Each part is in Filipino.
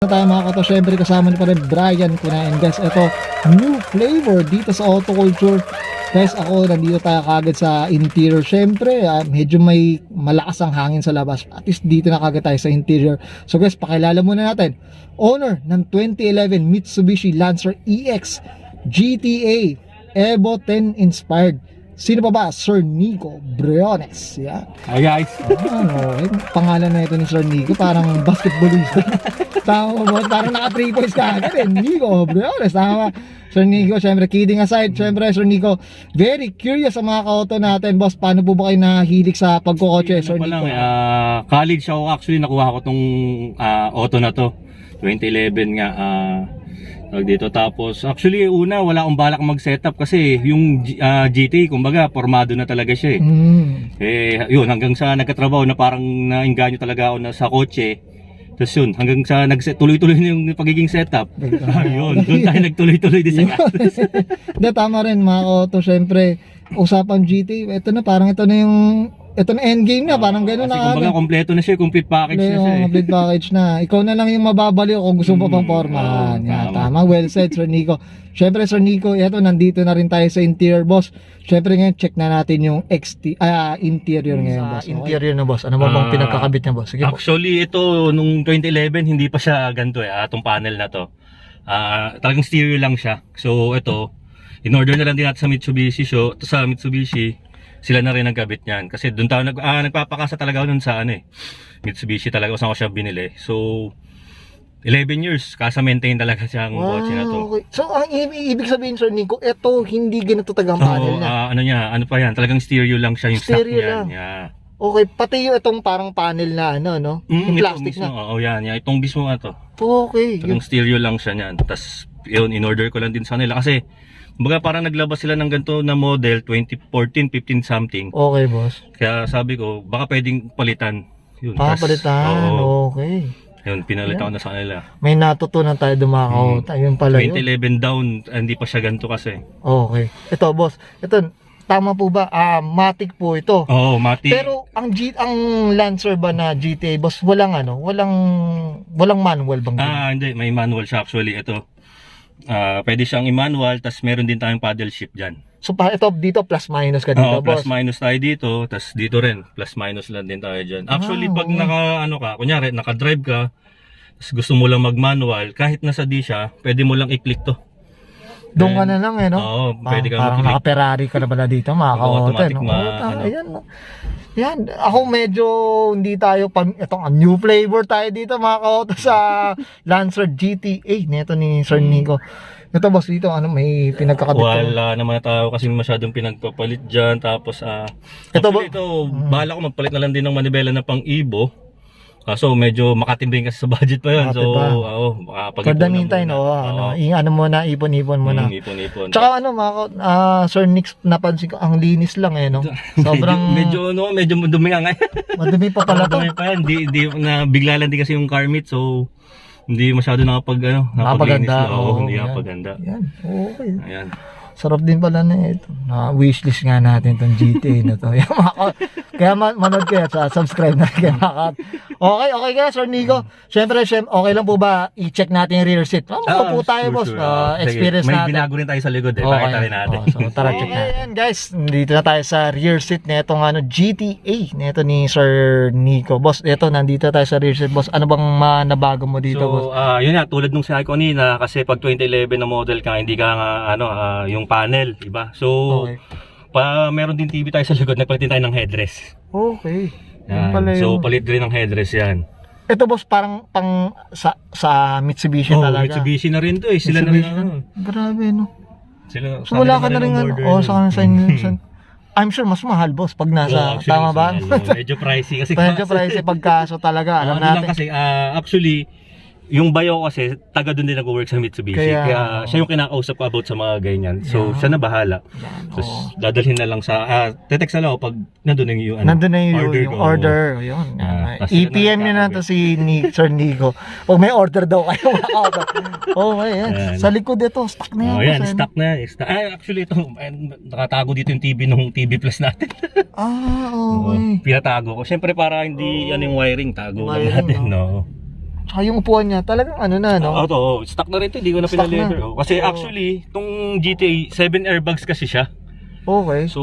tayo mga kato, syempre kasama niyo pa rin Brian Kunayan. Guys, ito new flavor dito sa Auto Culture. Guys, ako nandito tayo kagad sa interior. Syempre medyo may malakas ang hangin sa labas, at least dito na kagad tayo sa interior. So guys, pakilala muna natin owner ng 2011 Mitsubishi Lancer EX GTA Evo 10 inspired. Sino pa ba? Sir Nico Briones. Yan. Hi guys. Pangalan na ito ni Sir Nico, parang basketballista. Tama mo, parang naka 3 points ka agad eh. Nico Briones, tama. Sir Nico, syempre kidding aside, syempre Sir Nico, very curious sa mga ka-auto natin, boss. Paano po ba kayo nahilig sa pagkokotse, Sir Nico? College ako actually, nakuha ko tong auto na to. 2011 nga. Dito, tapos actually una wala akong balak mag-setup kasi yung GTA kumbaga formado na talaga siya eh. Yun, hanggang sa nagkatrabaho na parang nainganyo talaga ako na sa kotse. Tapos yun, hanggang sa tuloy-tuloy na yung pagiging setup. Yun, doon tayo nagtuloy-tuloy din sa Tama rin mga auto, syempre usapan GTA, ito na parang ito na endgame na, parang gano'n na. Kumbaga kompleto na siya, complete package na siya. Complete package na. Ikaw na lang yung mababaliw kung gusto mo pa pang pormahan. Tama, well said, Sir Nico. Syempre, Sir Nico, ito, nandito na rin tayo sa interior, boss. Syempre ngayon, check na natin yung interior ngayon, boss. Interior na, boss. Ano ba bang pinagkakabit niya, boss? Sige, actually, ito, nung 2011, hindi pa siya ganito itong panel na to. Talagang stereo lang siya. So, ito, in-order na lang din natin sa Mitsubishi. Sila na rin nagkabit niyan kasi doon tayo nagpapakasa talaga noon sa Mitsubishi talaga, saan ko siya binili. So 11 years kasa maintain talaga siya ang kotse na to. Okay. So ang ibig sabihin, Sir Nico, ito hindi ganito tagang panel na. Ano pa yan, talagang stereo lang siya yung stock niyan. Yeah. Okay, pati yung itong parang panel na yung plastic na. Oo, yan, itong mismo to. Okay. Talagang stereo lang siya niyan. Tapos yun, in-order ko lang din sa nila kasi kumbaga parang naglabas sila ng ganito na model 2014, 15 something. Okay, boss. Kaya sabi ko, baka pwedeng palitan. Yun, palitan. Okay. Yun, pinalitan ko na sa kanila. May natutunan tayo dumakaw. Yun pala 2011 down, hindi pa siya ganito kasi. Okay. Ito, boss. Ito, tama po ba? Matic po ito. Oo, Matic. Pero ang Lancer ba na GTA, boss, walang manual bang? Hindi, may manual siya actually. Ito. Pwede siyang i-manual, tas meron din tayong paddle shift dyan. So ito dito plus minus ka dito, boss? Plus minus tayo dito, tas dito rin plus minus lang din tayo dyan. Actually pag kunyari naka-drive ka, tas gusto mo lang mag-manual, kahit nasa D siya, pwede mo lang i-click to. Doon ka na lang Oo, pwede ka parang naka-Ferrari ka na pala dito, automatic Ayan, yan, ako medyo hindi tayo itong new flavor tayo dito mga ka-auto sa Lancer GTA nito ni Sir Nico. Ito, boss, dito may pinagkakabit? Wala naman tayo kasi masyadong pinagpapalit dyan. Tapos ito bahala ko magpalit na lang din ng manibela na pang Evo. So medyo makatimbing kasi sa budget pa yun. So for the meantime, ipon-ipon mo na. Ipon-ipon. Tsaka Sir Nick, napansin ko ang linis lang sobrang medyo madumi nga ngayon. Madumi pa pala to. Madumi pa yan. Di na bigla lang din kasi yung car meet, so hindi masyado nakapag-linis. Hindi nakapaganda. Yan. Okay. Ayan. Sarap din pala na ito. Wishlist nga natin itong GTA na to. Kaya manood kayo at subscribe na kayo. Okay ka, Sir Nico. Siyempre, okay lang po ba i-check natin yung rear seat? Po tayo, boss. Experience natin. May binago rin tayo sa likod Pakita rin natin. So tara, check natin. Ayan, guys. Dito na tayo sa rear seat na itong GTA na ito ni Sir Nico. Boss, ito, nandito tayo sa rear seat, boss. Ano bang nabago mo dito, boss? Yun nga, tulad nung sabi ko kanina, kasi pag 2011 na model ka, hindi ka yung panel, diba? So, meron din TV tayo sa likod, nagpalit din tayo ng headrest. Okay. So, palit din ng headrest yan. Ito, boss, parang sa Mitsubishi talaga. Mitsubishi na rin to Sila na rin. Grabe, no? So, wala ka na rin I'm sure mas mahal, boss, pag nasa, tama ba? Medyo pricey kasi. Medyo pricey pagkaso talaga, alam natin. Kasi, actually, yung bayo ko kasi, taga doon din nag-work sa Mitsubishi. Kaya siya yung kinakausap ko about sa mga ganyan. So, siya na bahala. Tapos, dadalhin na lang sa, tetext na lang ako pag nandun na yung order. Yun. EPM nyo na to si Sir Nico. Pag may order daw kayo, yan. Sa likod ito, stock na yan. Stock na. Actually, ito, nakatago dito yung TV nung TV Plus natin. Okay. Pinatago ko. Siyempre, para hindi yung wiring, tago natin. Tsaka yung upuan niya, talagang ano na, no? Stock na rin ito, hindi ko na Stock pinaleather. na. Kasi Oo. actually, itong GTA, 7 airbags kasi siya. Okay. So,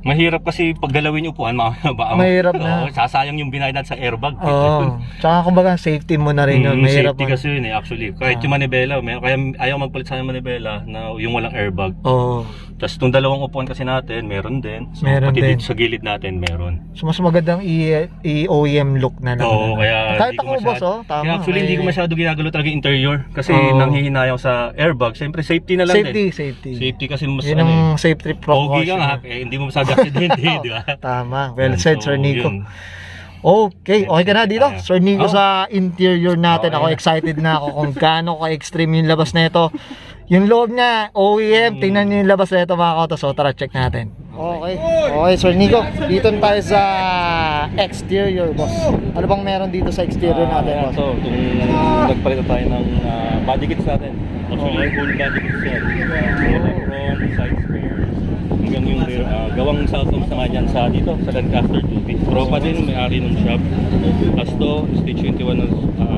mahirap kasi pag galawin yung upuan, Mahirap na. Sasayang yung binayad natin sa airbag. Oo. Tsaka kumbaga, safety mo na rin yun. Mahirap Safety mo. kasi yun actually. Kahit yung manibela, kaya ayaw magpalit sa manibela na yung walang airbag. Oo. Tapos itong dalawang upuan kasi natin, meron din. So, Meron pati din. dito sa gilid natin, meron. So, mas magandang i-OEM look na lang. Oo, kaya Kahit hindi ko ako, boss, masyado- Tama. Kaya actually, hindi ko masyado ginagalo talaga yung interior. Kasi Oo. nanghihinayang sa airbag. Siyempre, safety na lang din. Safety. Safety kasi mas Yun ang safety pogi ka precaution. nga, hindi mo masyado accident, di ba? Tama. Well said, Sir Nico. yun. Okay, okay ka na dito. Ayan. Sir Nico, Oh. sa interior natin, Okay ako na. excited na ako kung gaano ka-extreme yung labas na ito. Yung loob niya, OEM, tingnan niyo yung labas na ito mga kautos. So tara, check natin. Okay, okay Sir Nico, dito na tayo sa exterior, boss. Ano bang meron dito sa exterior natin, boss? So, kung nagpalit na tayo ng body kits natin. Actually, yung whole body kits yan. From side spare. Hanggang yung rear, gawang Southhoms naman yan sa dito, sa Lancaster 2B. Tropa din, may-ari ng shop. Tapos to, stage 21 ng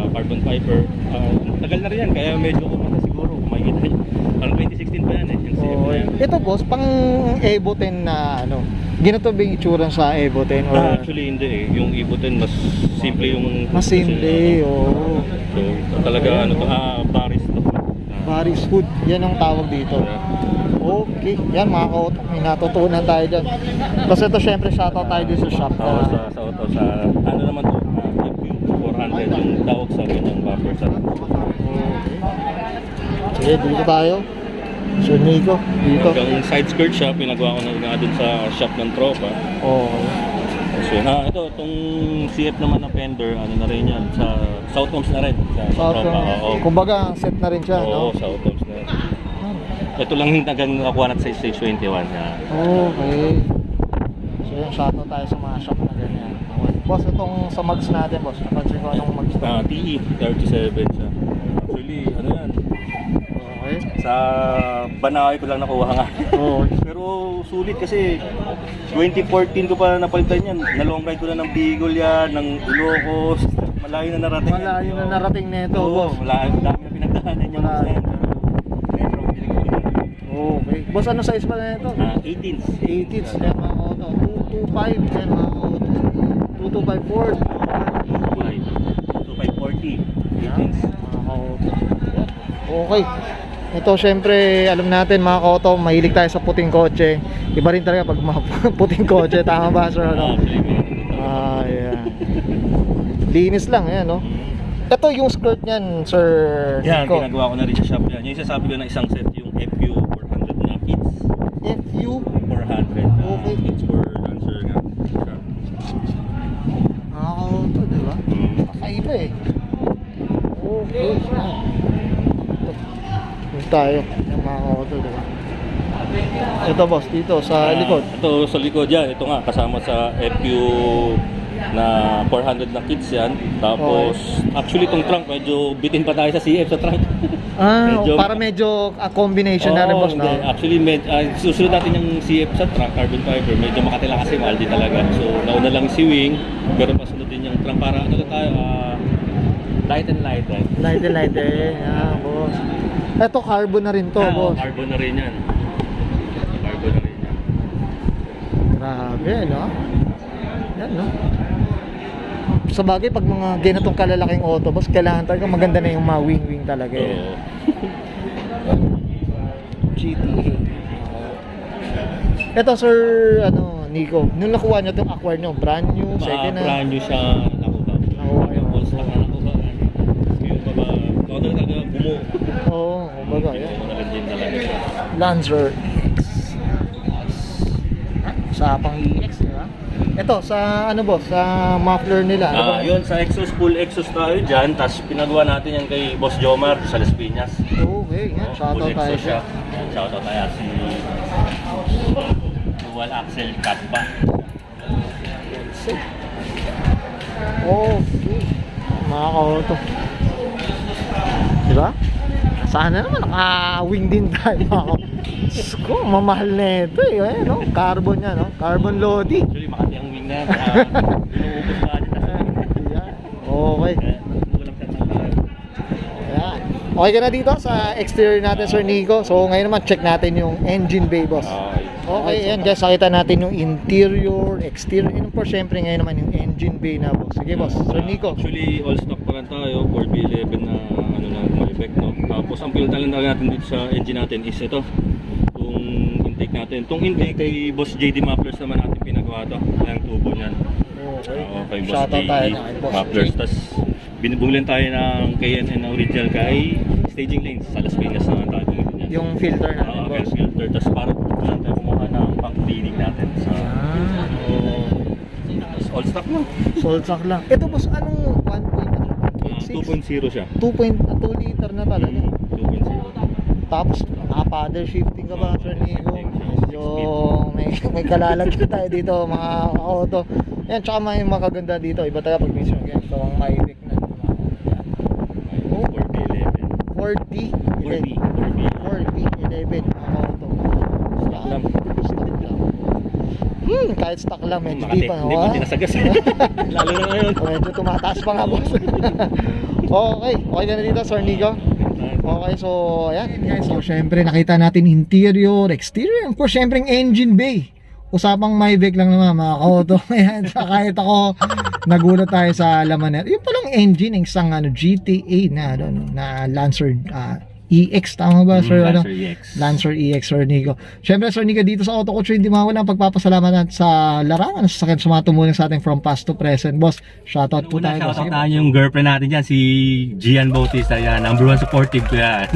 carbon fiber. Tagal na rin yan, kaya medyo kumasa siguro. Kung makikita nyo. Parang 2016 pa yan eh, yung CF na yan. Ito, boss, pang Evo 10 na ano, ginito ba yung itsura sa Evo 10? Or Actually, hindi eh. Yung Evo 10, mas simple yung... mas simple, oo. So, talaga, ano to, Paris to. Paris Hood, yan ang tawag dito. Okay, yan mga kautok, may natutunan tayo dyan. Kasi ito syempre shoutout tayo dito sa shop. Oo, sa auto, sa ano naman to, FQ400 yung tawag sa ganyang bumper sa Okay, dito tayo. Sir Nico, dito. hanggang side skirt shop, pinagawa ko na nga dun sa shop ng tropa. Okay. So, itong CF naman na fender, ano na rin yan, sa Southhoms na rin, sa tropa. Oo, Kumbaga, set na rin siya, oo, no? Southhoms na rin. Ito lang yung nakakuha natin sa stage 21 yan. Okay. So yung shoutout tayo sa mga shop na ganyan. Okay. Boss, itong sa mags natin, boss. Napansin ko anong mags to. TE 37 siya. Actually, ano yan, Okay. sa Banaoy ko lang nakuha nga. Oo. Pero sulit kasi 2014 ko pa napalitan yan. Na long ride ko na ng Bicol yan, ng Ilocos. Malayo na narating yan. Malayo na narating na ito, Oo, boss. malayo. Dami na pinagdaanan yan. Malayo. Metro, pinag-ibigan. Okay. Boss, ano size pa na ito? 18s. 80s. Yan mga auto. 225. Yan mga auto. 225 Ford. 2540. 18s. Mga auto. Okay. Ito syempre, alam natin mga kauto, mahilig tayo sa puting kotse. Iba rin talaga pag puting kotse. Tama ba, sir? Ano? Yeah. Linis lang, yan, no? Ito yung skirt niyan, Sir Yan, Nico. ginagawa ko na rin sa shop yan. Yung isasabi ko na isang set, yung FQ400 na kids. FU. 400 Okay. kids for dancer nga. Nakakauto, di ba? Kakaiba eh. Okay. Dito tayo. Yung mga auto, di ba? Ito boss, dito sa likod. Ito sa likod yan. Ito nga, kasama sa FQ na 400 na kids yan. Tapos, actually itong trunk, medyo bitin pa tayo sa CF sa trunk. Medyo- Para medyo combination na rin boss, no? hindi. Actually, susunod natin yung CF sa trunk, carbon fiber. Medyo makatila kasi mahal din talaga. So, nauna lang si wing, pero pasunod din yung trunk para ano na tayo, light and light, right? Light eh. Yeah, boss. Ito carbon na rin to, boss. Carbon na rin yan. Carbon na rin yan. Grabe, no? Yan, no? Sa bagay, pag mga ganitong kalalaking auto, boss, kailangan talaga maganda na yung mga wing-wing talaga. Eh. Oo. GTA. Ito, Sir, Nico, nung nakuha nyo itong acquire nyo, brand new, second na? Brand new siya nakuha. Nakuha yun. Full stock na nakuha. Yung baba, ako talaga bumuo. Oo, kumbaga, yan. Bumuo na rin din talaga siya. Lancer sa pang EX, di ba? Ito, sa ano boss, sa muffler nila. Ano ba? Yun, sa exhaust, full exhaust tayo dyan. Tapos pinagawa natin yan kay Boss Jomar sa Las Piñas. Okay, yan. Shoutout Full tayo exhaust siya. Yan, shoutout tayo si dual axle cut pa. Okay. Mga kauto. Diba? Sana naman naka-wing din tayo mga kauto. Diyos ko, mamahal na ito eh. Ayan, no? Carbon yan, no? Carbon Lodi. Actually, makati ang wing na yan. Inuubos ka dyan. Okay. Okay ka na dito sa exterior natin, Sir Nico. So ngayon naman check natin yung engine bay, boss. Okay, yan guys, nakita natin yung interior, exterior. Yun po syempre ngayon naman yung engine bay na, boss. Sige, boss, Sir Nico. Actually, all stock pa lang tayo, 4B11 na ano na Malbec, no. Tapos ang pinunta lang natin dito sa engine natin is ito, yung intake natin. Itong intake kay Boss JD Mufflers naman natin pinagawa to, yung tubo niyan. Okay, Boss Shoutout JD tayo kay Boss Mufflers. JD. Tapos binibulan tayo ng KNN na original kay Staging Lanes sa Las Piñas naman tayo bumili niyan. Yung filter natin, Okay, boss. filter. Tapos para lang tayo kumuha ng pang cleaning natin sa tapos all stock mo. Salt sack lang. Ito, boss, anong 2.0 siya. 2 liter na talaga. 2.0. Tapos, naka-paddle shifting ka ba, Sir Nico? Medyo may kalalagyan tayo dito, mga auto. Yan, tsaka may makaganda dito. Iba talaga pag mission. Yan, ito ang Mavic na. 4B11. 4D11, mga auto. Stock lang. Kahit stock lang, medyo di pa. Hindi pa tinasagas. Lalo na ngayon. Medyo tumataas pa nga, boss. Okay ka na dito, Sir Nico. Okay, so ayan guys. So syempre nakita natin interior, exterior, of course syempre yung engine bay. Usapang Mavic lang naman mga auto. Ayan, so kahit ako nagulat tayo sa laman nito. Yung palang engine ng isang GTA na Lancer EX, tama ba, Sir? Lancer EX. Lancer EX, Sir Nico. Syempre, Sir Nico, dito sa Auto Culture, hindi mawala ang pagpapasalamat natin sa larangan sa sakit sumatumuling sa ating from past to present. Boss, shoutout po tayo. Shoutout tayo yung girlfriend natin dyan, si Gian Bautista. Yan, number 1 supportive ko yan.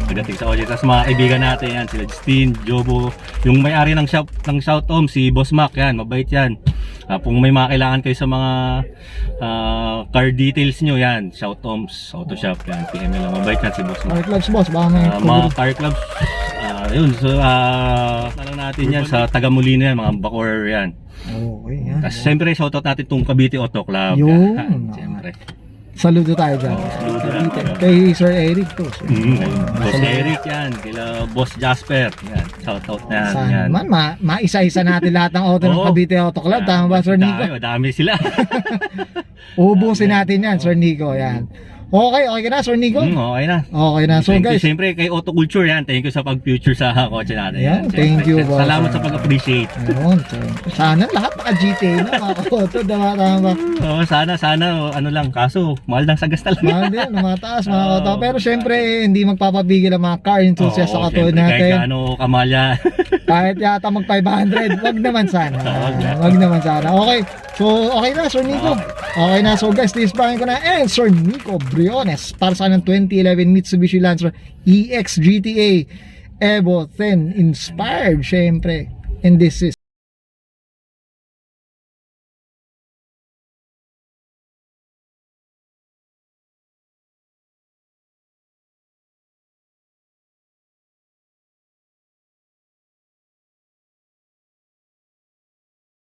Pagdating sa audio. Tapos mga kaibigan natin yan, sila Justine, Jobo. Yung may-ari ng Shout Home, si Boss Mac, yan, mabait yan. Kung may mga kailangan kayo sa mga car details nyo, yan, Shout Homes, Auto Shop, yan, PM lang, mabait yan si Boss Mac. Car clubs, boss, baka may Mga car clubs, yun, so lang natin yan sa Taga Molino yan, mga Bacoor yan. Okay, yan. Tapos siyempre shoutout natin itong Cavite Auto Club. Yun. Yan, siyempre. Saludo tayo dyan. saludo lang. Kay Sir Eric to. Boss Eric yan, kila Boss Jasper, yan, shoutout na yan. Sana yan. naman, maisa-isa natin lahat ng auto ng Oo. Cavite Auto Club. Tama ba, Sir Nico? Dami sila. Ubusin natin yan, Sir Nico. Yan. Okay ka na, Sir Nico? Okay na. Okay na. So Thank you, guys, siyempre kay Auto Culture yan. Thank you sa pag-future sa kotse natin. Yan, Siyempre. thank you, boss. Salamat sa pag-appreciate. ayun, sana lahat naka-GTA na mga auto. Tama. Oo, sana ano lang, kaso mahal ng sagas talaga. Mahal din, namataas mga auto. Pero syempre, hindi magpapapigil ang mga car enthusiasts sa katulad siyempre, natin. kahit gaano kamal yan. Kahit yata mag 500, wag naman sana. Wag naman sana. Okay. So, okay na, Sir Nico. Okay na. So, guys, this Brian ko na and Sir Nico Briones para sa ng 2011 Mitsubishi Lancer EX GTA Evo 10 inspired, syempre. And this is